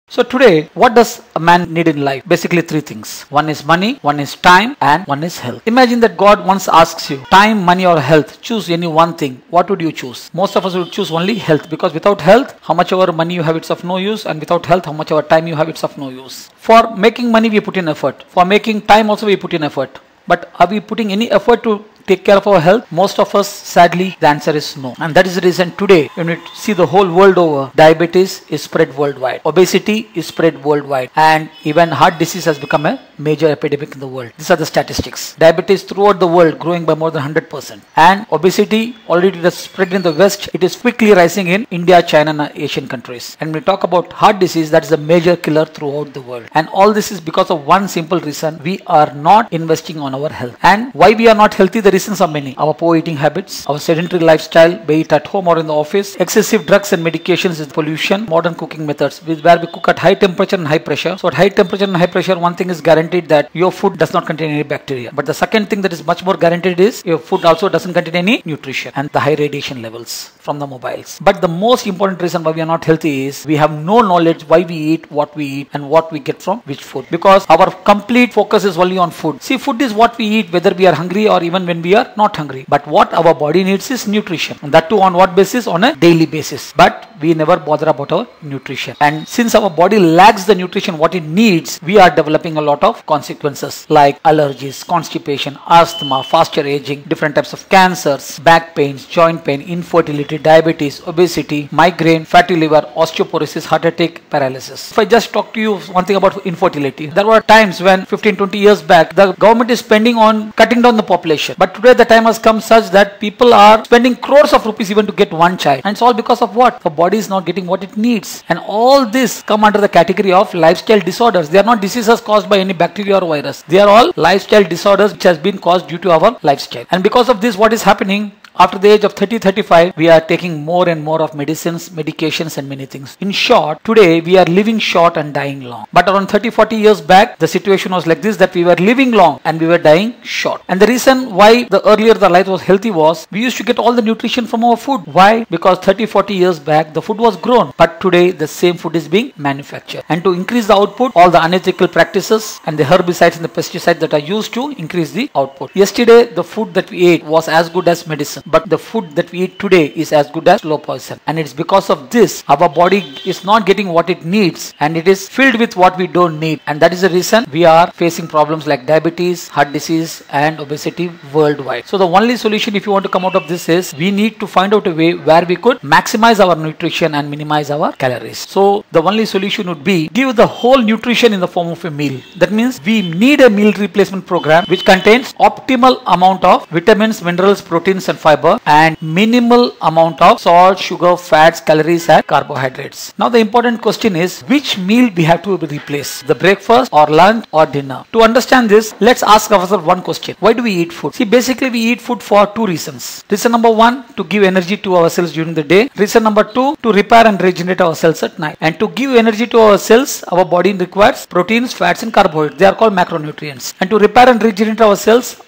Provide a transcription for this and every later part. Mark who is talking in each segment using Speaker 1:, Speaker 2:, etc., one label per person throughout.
Speaker 1: So today, what does a man need in life? Basically three things. One is money, one is time, and one is health. Imagine that God once asks you, time, money or health, choose any one thing. What would you choose? Most of us would choose only health, because without health, how much ever money you have, it's of no use, and without health, how much ever time you have, it's of no use. For making money, we put in effort. For making time also, we put in effort. But are we putting any effort to take care of our health? Most of us, sadly, the answer is no. And that is the reason today, when we see the whole world over, diabetes is spread worldwide, obesity is spread worldwide, and even heart disease has become a major epidemic in the world. These are the statistics. Diabetes throughout the world growing by more than 100%. And obesity already has spread in the West. It is quickly rising in India, China and Asian countries. And when we talk about heart disease, that is a major killer throughout the world. And all this is because of one simple reason: we are not investing on our health. And why we are not healthy? The reasons are many. Our poor eating habits, our sedentary lifestyle, be it at home or in the office, excessive drugs and medications, is pollution, modern cooking methods, where we cook at high temperature and high pressure. So at high temperature and high pressure, one thing is guaranteed, that your food does not contain any bacteria. But the second thing that is much more guaranteed is your food also doesn't contain any nutrition, and the high radiation levels from the mobiles. But the most important reason why we are not healthy is we have no knowledge why we eat, what we eat, and what we get from which food. Because our complete focus is only on food. See, food is what we eat whether we are hungry or even when we are not hungry. But what our body needs is nutrition. And that too on what basis? On a daily basis. But we never bother about our nutrition. And since our body lacks the nutrition what it needs, we are developing a lot of consequences like allergies, constipation, asthma, faster aging, different types of cancers, back pains, joint pain, infertility, diabetes, obesity, migraine, fatty liver, osteoporosis, heart attack, paralysis. If I just talk to you one thing about infertility, there were times when 15-20 years back the government is spending on cutting down the population. But today the time has come such that people are spending crores of rupees even to get one child. And it's all because of what? The body is not getting what it needs. And all this come under the category of lifestyle disorders. They are not diseases caused by any bacteria or virus. They are all lifestyle disorders which has been caused due to our lifestyle. And because of this, what is happening? After the age of 30-35, we are taking more and more of medicines, medications and many things. In short, today we are living short and dying long. But around 30-40 years back, the situation was like this, that we were living long and we were dying short. And the reason why the earlier the life was healthy was, we used to get all the nutrition from our food. Why? Because 30-40 years back, the food was grown. But today, the same food is being manufactured. And to increase the output, all the unethical practices and the herbicides and the pesticides that are used to increase the output. Yesterday, the food that we ate was as good as medicine. But the food that we eat today is as good as slow poison. And it's because of this, our body is not getting what it needs, and it is filled with what we don't need. And that is the reason we are facing problems like diabetes, heart disease and obesity worldwide. So the only solution, if you want to come out of this, is we need to find out a way where we could maximize our nutrition and minimize our calories. So the only solution would be give the whole nutrition in the form of a meal. That means we need a meal replacement program which contains optimal amount of vitamins, minerals, proteins and fiber, and minimal amount of salt, sugar, fats, calories and carbohydrates. Now the important question is, which meal we have to replace? The breakfast or lunch or dinner? To understand this, let's ask ourselves one question. Why do we eat food? See, basically we eat food for two reasons. Reason number one, to give energy to our cells during the day. Reason number two, to repair and regenerate our cells at night. And to give energy to our cells, our body requires proteins, fats and carbohydrates. They are called macronutrients. And to repair and regenerate our cells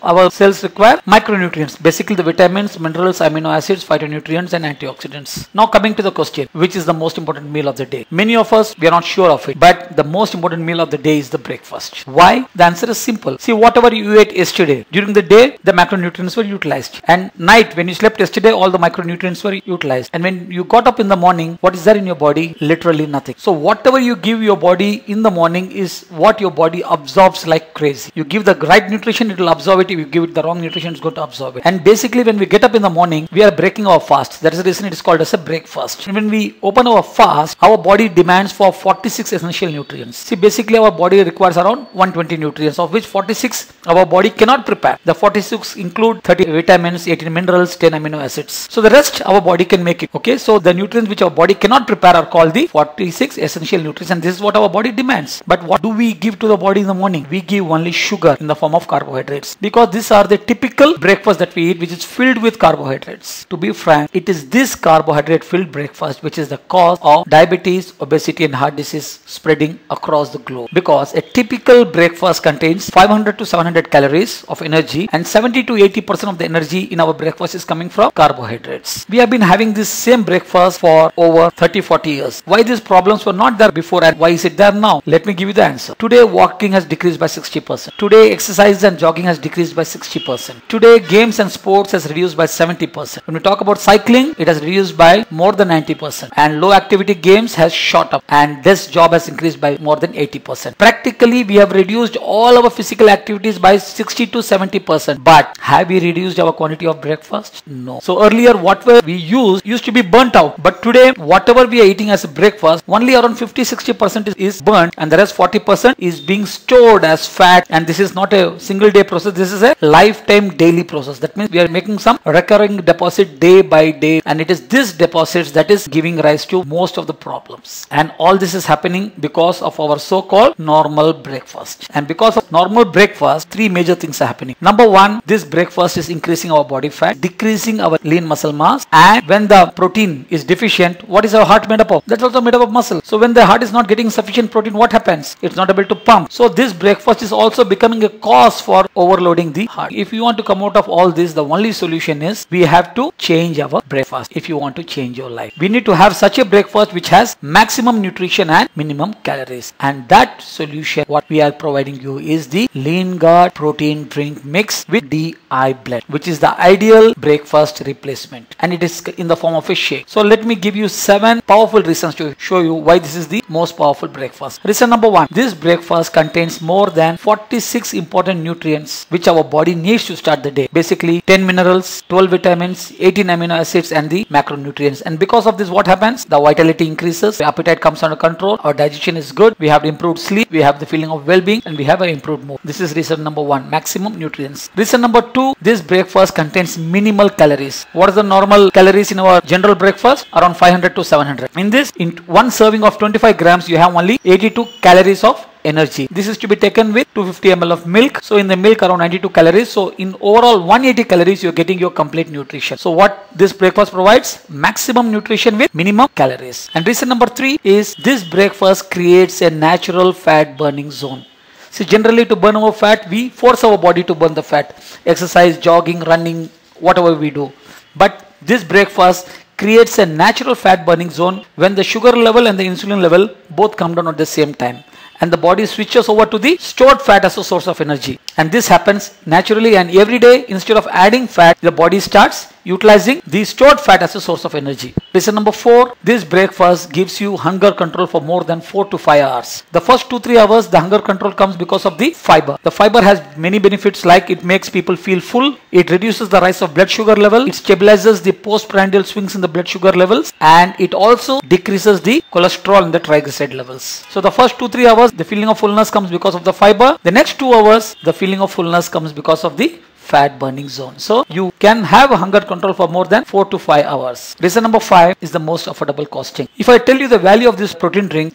Speaker 1: require micronutrients. Basically the vitamins, minerals, amino acids, phytonutrients and antioxidants. Now coming to the question, which is the most important meal of the day? Many of us, we are not sure of it, but the most important meal of the day is the breakfast. Why? The answer is simple. See, whatever you ate yesterday, during the day, the macronutrients were utilized. And night, when you slept yesterday, all the micronutrients were utilized. And when you got up in the morning, what is there in your body? Literally nothing. So whatever you give your body in the morning is what your body absorbs like crazy. You give the right nutrition, it will absorb it. If you give it the wrong nutrition, it's going to absorb it. And basically when we get up in the morning, we are breaking our fast. That is the reason it is called as a breakfast. And when we open our fast, our body demands for 46 essential nutrients. See, basically our body requires around 120 nutrients, of which 46 our body cannot prepare. The 46 include 30 vitamins, 18 minerals, 10 amino acids. So the rest our body can make it. Okay, so the nutrients which our body cannot prepare are called the 46 essential nutrients, and this is what our body demands. But what do we give to the body in the morning? We give only sugar in the form of carbohydrates, because these are the typical breakfast that we eat, which is filled with with carbohydrates. To be frank, it is this carbohydrate filled breakfast which is the cause of diabetes, obesity and heart disease spreading across the globe. Because a typical breakfast contains 500 to 700 calories of energy, and 70 to 80% of the energy in our breakfast is coming from carbohydrates. We have been having this same breakfast for over 30-40 years. Why these problems were not there before and why is it there now? Let me give you the answer. Today walking has decreased by 60%. Today exercise and jogging has decreased by 60%. Today games and sports has reduced by 70%. When we talk about cycling, it has reduced by more than 90%. And low activity games has shot up, and desk job has increased by more than 80%. Practically we have reduced all our physical activities by 60 to 70%. But have we reduced our quantity of breakfast? No. So earlier whatever we used to be burnt out, but today whatever we are eating as a breakfast, only around 50-60% is burnt, and the rest 40% is being stored as fat. And this is not a single day process, this is a lifetime daily process. That means we are making some recurring deposit day by day, and it is this deposits that is giving rise to most of the problems. And all this is happening because of our so-called normal breakfast. And because of normal breakfast, three major things are happening. Number one, this breakfast is increasing our body fat, decreasing our lean muscle mass, and when the protein is deficient, what is our heart made up of? That's also made up of muscle. So when the heart is not getting sufficient protein, what happens? It's not able to pump. So this breakfast is also becoming a cause for overloading the heart. If you want to come out of all this, the only solution is we have to change our breakfast. If you want to change your life, we need to have such a breakfast which has maximum nutrition and minimum calories. And that solution, what we are providing you, is the Lean Guard protein drink mix with DI blend, which is the ideal breakfast replacement, and it is in the form of a shake. So let me give you 7 powerful reasons to show you why this is the most powerful breakfast. Reason number 1, this breakfast contains more than 46 important nutrients which our body needs to start the day. Basically 10 minerals, 12 vitamins, 18 amino acids and the macronutrients. And because of this, what happens? The vitality increases, the appetite comes under control, our digestion is good, we have improved sleep, we have the feeling of well-being, and we have an improved mood. This is reason number 1, maximum nutrients. Reason number 2, this breakfast contains minimal calories. What is the normal calories in our general breakfast? Around 500 to 700. In this, in one serving of 25 grams, you have only 82 calories of energy. This is to be taken with 250 ml of milk. So in the milk around 92 calories. So in overall 180 calories, you're getting your complete nutrition. So what this breakfast provides? Maximum nutrition with minimum calories. And reason number 3 is this breakfast creates a natural fat burning zone. See, generally to burn our fat, we force our body to burn the fat. Exercise, jogging, running, whatever we do. But this breakfast creates a natural fat burning zone when the sugar level and the insulin level both come down at the same time, and the body switches over to the stored fat as a source of energy. And this happens naturally, and every day instead of adding fat, the body starts utilizing the stored fat as a source of energy. Reason number 4, this breakfast gives you hunger control for more than 4 to 5 hours. The first 2-3 hours, the hunger control comes because of the fiber. The fiber has many benefits, like it makes people feel full, it reduces the rise of blood sugar level, it stabilizes the postprandial swings in the blood sugar levels, and it also decreases the cholesterol and the triglyceride levels. So the first 2-3 hours, the feeling of fullness comes because of the fiber. The next 2 hours, the feeling of fullness comes because of the fat burning zone. So you can have a hunger control for more than 4 to 5 hours. Reason number 5 is the most affordable costing. If I tell you the value of this protein drink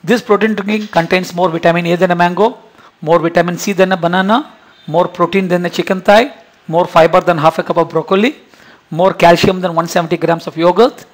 Speaker 1: contains more vitamin A than a mango, more vitamin C than a banana, more protein than a chicken thigh, more fiber than half a cup of broccoli, more calcium than 170 grams of yogurt,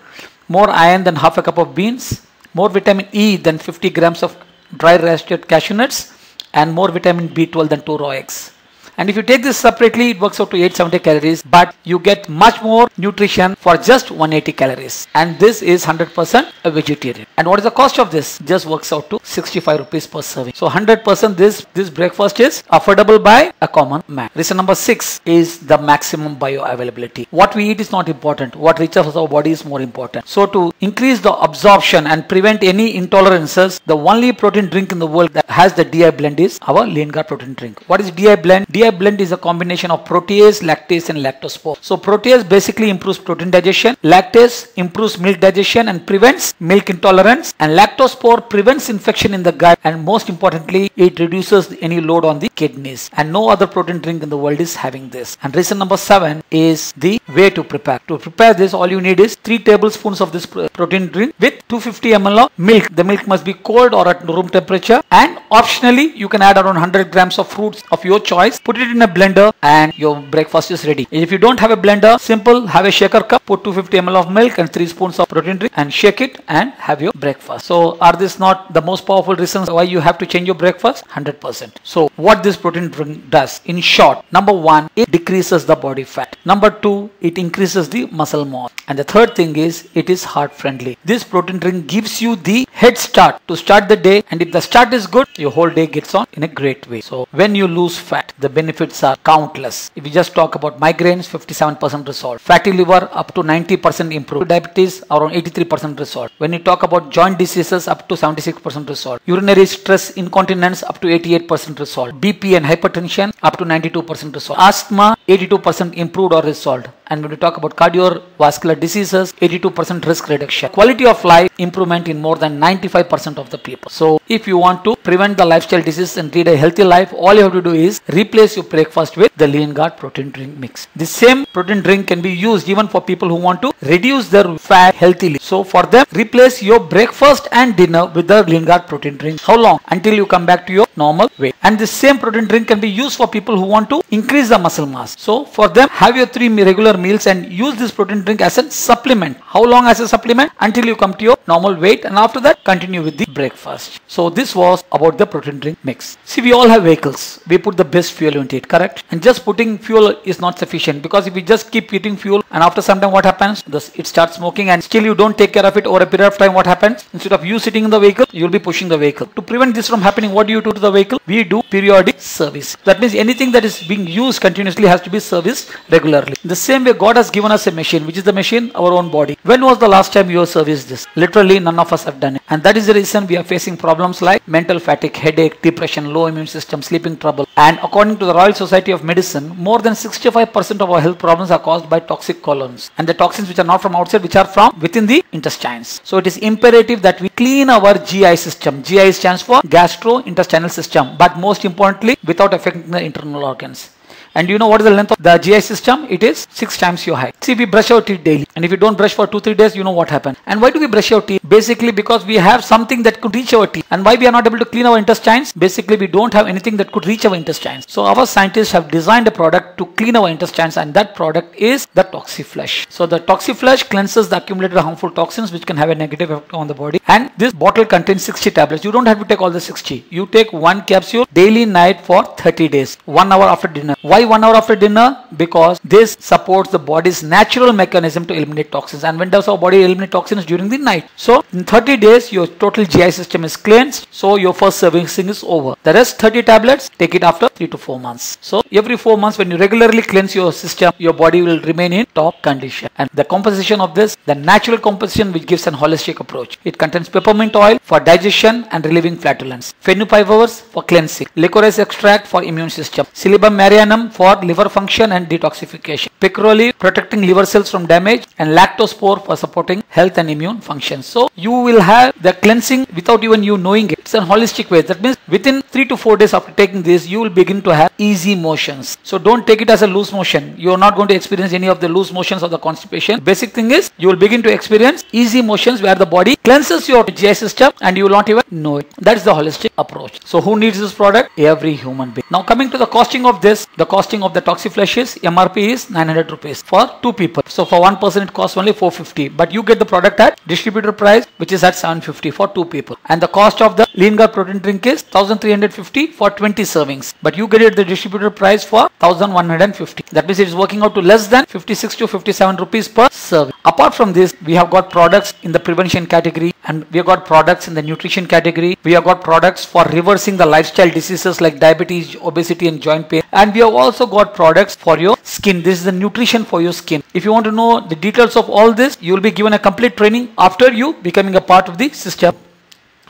Speaker 1: more iron than half a cup of beans, more vitamin E than 50 grams of dry roasted cashew nuts, and more vitamin B12 than 2 raw eggs. And if you take this separately, it works out to 870 calories, but you get much more nutrition for just 180 calories. And this is 100% a vegetarian. And what is the cost of this? Just works out to 65 rupees per serving. So 100% this breakfast is affordable by a common man. Reason number 6 is the maximum bioavailability. What we eat is not important. What reaches our body is more important. So to increase the absorption and prevent any intolerances, the only protein drink in the world that has the DI blend is our Lean Guard protein drink. What is DI blend? DI blend is a combination of protease, lactase and lactospore. So protease basically improves protein digestion, lactase improves milk digestion and prevents milk intolerance, and lactospore prevents infection in the gut, and most importantly, it reduces any load on the kidneys. And no other protein drink in the world is having this. And reason number 7 is the way to prepare. To prepare this, all you need is 3 tablespoons of this protein drink with 250 ml of milk. The milk must be cold or at room temperature, and optionally you can add around 100 grams of fruits of your choice. Put put it in a blender and your breakfast is ready. If you don't have a blender, simple, have a shaker cup, put 250 ml of milk and 3 spoons of protein drink and shake it and have your breakfast. So are this not the most powerful reasons why you have to change your breakfast? 100%. So what this protein drink does, in short, number one, it decreases the body fat. Number two, it increases the muscle mass. And the third thing is, it is heart friendly. This protein drink gives you the head start to start the day, and if the start is good, your whole day gets on in a great way. So when you lose fat, the benefits are countless. If we just talk about migraines, 57% resolved. Fatty liver up to 90% improved. Diabetes around 83% resolved. When you talk about joint diseases, up to 76% resolved. Urinary stress incontinence up to 88% resolved. BP and hypertension up to 92% resolved. Asthma 82% improved or resolved. And when we talk about cardiovascular diseases, 82% risk reduction. Quality of life improvement in more than 95% of the people. So if you want to prevent the lifestyle disease and lead a healthy life, all you have to do is replace your breakfast with the Lean Guard protein drink mix. The same protein drink can be used even for people who want to reduce their fat healthily. So for them, replace your breakfast and dinner with the Lean Guard protein drink. How long? Until you come back to your normal weight. And the same protein drink can be used for people who want to increase the muscle mass. So for them, have your 3 regular meals and use this protein drink as a supplement. How long as a supplement? Until you come to your normal weight, and after that continue with the breakfast. So this was about the protein drink mix. See, we all have vehicles. We put the best fuel into it, correct? And just putting fuel is not sufficient, because if we just keep eating fuel and after some time what happens? It starts smoking, and still you don't take care of it over a period of time. What happens? Instead of you sitting in the vehicle, you will be pushing the vehicle. To prevent this from happening, what do you do to the vehicle? We do periodic service. That means anything that is being used continuously has to be serviced regularly. In the same way, God has given us a machine. Which is the machine? Our own body. When was the last time you serviced this? Literally none of us have done it. And that is the reason we are facing problems like mental fatigue, headache, depression, low immune system, sleeping trouble. And according to the Royal Society of Medicine, more than 65% of our health problems are caused by toxic colons. And the toxins which are not from outside, which are from within the intestines. So it is imperative that we clean our GI system. GI stands for gastrointestinal system. But most importantly, without affecting the internal organs. And you know what is the length of the GI system? It is 6 times your height. See, we brush our teeth daily. And if you don't brush for 2-3 days, you know what happens. And why do we brush our teeth? Basically because we have something that could reach our teeth. And why we are not able to clean our intestines? Basically, we don't have anything that could reach our intestines. So our scientists have designed a product to clean our intestines, and that product is the Toxiflush. So the Toxiflush cleanses the accumulated harmful toxins which can have a negative effect on the body. And this bottle contains 60 tablets. You don't have to take all the 60. You take 1 capsule daily night for 30 days. 1 hour after dinner. Why 1 hour after dinner? Because this supports the body's natural mechanism to eliminate toxins. And when does our body eliminate toxins? During the night. So in 30 days, your total GI system is cleansed. So your first serving is over. The rest 30 tablets, take it after 3 to 4 months. So every 4 months, when you regularly cleanse your system, your body will remain in top condition. And the composition of this, the natural composition which gives an holistic approach. It contains peppermint oil for digestion and relieving flatulence, fenugreek for cleansing, licorice extract for immune system, Silybum marianum for liver function and detoxification, picroli protecting liver cells from damage, and lactospore for supporting health and immune function. So you will have the cleansing without even you knowing it. It's a holistic way. That means within 3 to 4 days after taking this, you will begin to have easy motions. So don't take it as a loose motion. You are not going to experience any of the loose motions or the constipation. Basic thing is, you will begin to experience easy motions where the body cleanses your GI system and you will not even know it. That is the holistic approach. So who needs this product? Every human being. Now coming to the costing of this, the costing of the Toxiflush is MRP is 900 rupees for 2 people. So for 1 person it costs only 450, but you get the product at distributor price, which is at 750 for 2 people. And the cost of the Lean Guard protein drink is 1350 for 20 servings, but you get it at the distributor price for 1150. That means it is working out to less than 56 to 57 rupees per serving. Apart from this, we have got products in the prevention category, and we have got products in the nutrition category. We have got products for reversing the lifestyle diseases like diabetes, obesity and joint pain. And we have also got products for your skin. This is the nutrition for your skin. If you want to know the details of all this, you will be given a complete training after you becoming a part of the system.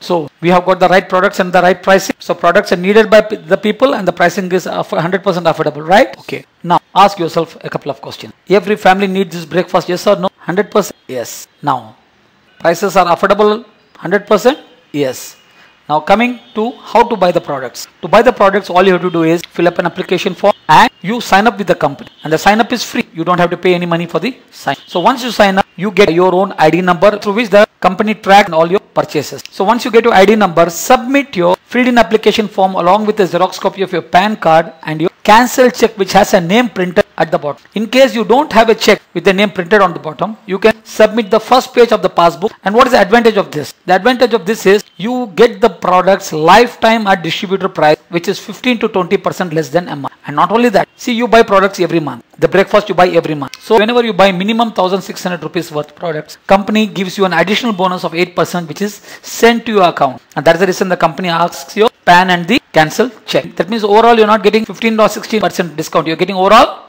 Speaker 1: So we have got the right products and the right pricing. So products are needed by the people and the pricing is 100% affordable, right? Okay. Now ask yourself a couple of questions. Every family needs this breakfast, yes or no? 100%? Yes. Now, prices are affordable 100%? Yes. Now coming to how to buy the products. To buy the products, all you have to do is fill up an application form and you sign up with the company. And the sign up is free. You don't have to pay any money for the sign. So once you sign up, you get your own ID number through which the company tracks all your purchases. So once you get your ID number, submit your filled in application form along with a Xerox copy of your PAN card and your cancel check which has a name printed at the bottom. In case you don't have a check with the name printed on the bottom, you can submit the first page of the passbook. And what is the advantage of this? The advantage of this is you get the products lifetime at distributor price, which is 15 to 20% less than MRP. And not only that, see, you buy products every month. The breakfast you buy every month. So whenever you buy minimum 1,600 rupees worth products, company gives you an additional bonus of 8% which is sent to your account. And that's the reason the company asks your PAN and the cancel check. That means overall you're not getting 15 or 16% discount. You're getting overall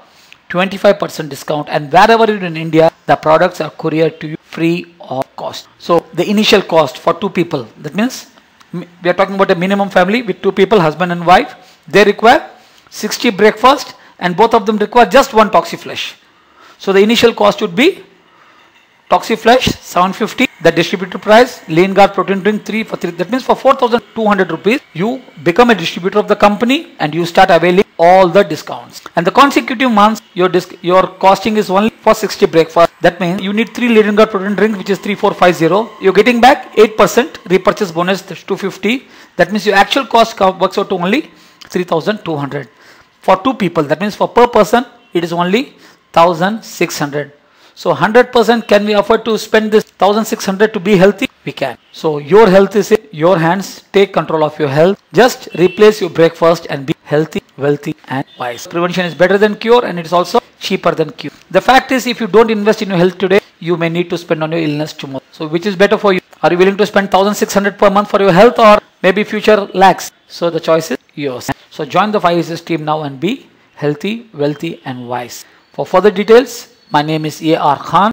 Speaker 1: 25% discount, and wherever you're in India, the products are couriered to you free of cost. So the initial cost for 2 people, that means we are talking about a minimum family with 2 people, husband and wife. They require 60 breakfast and both of them require just 1 Toxiflesh. So the initial cost would be Toxiflesh 750, the distributor price, Lean Guard protein drink 3 for 3. That means for 4,200 rupees, you become a distributor of the company and you start availing all the discounts. And the consecutive months, your costing is only for 60 breakfast. That means you need 3 Lean Guard protein drinks, which is 3450. You're getting back 8% repurchase bonus, 250. That means your actual cost works out to only 3,200 for 2 people. That means for per person, it is only 1,600. So 100% can we afford to spend this 1,600 to be healthy? We can. So your health is in your hands. Take control of your health. Just replace your breakfast and be healthy, wealthy and wise. Prevention is better than cure, and it is also cheaper than cure. The fact is, if you don't invest in your health today, you may need to spend on your illness tomorrow. So which is better for you? Are you willing to spend 1,600 per month for your health, or maybe future lakhs? So the choice is yours. So join the 5 team now and be healthy, wealthy and wise. For further details, my name is A.R. Khan.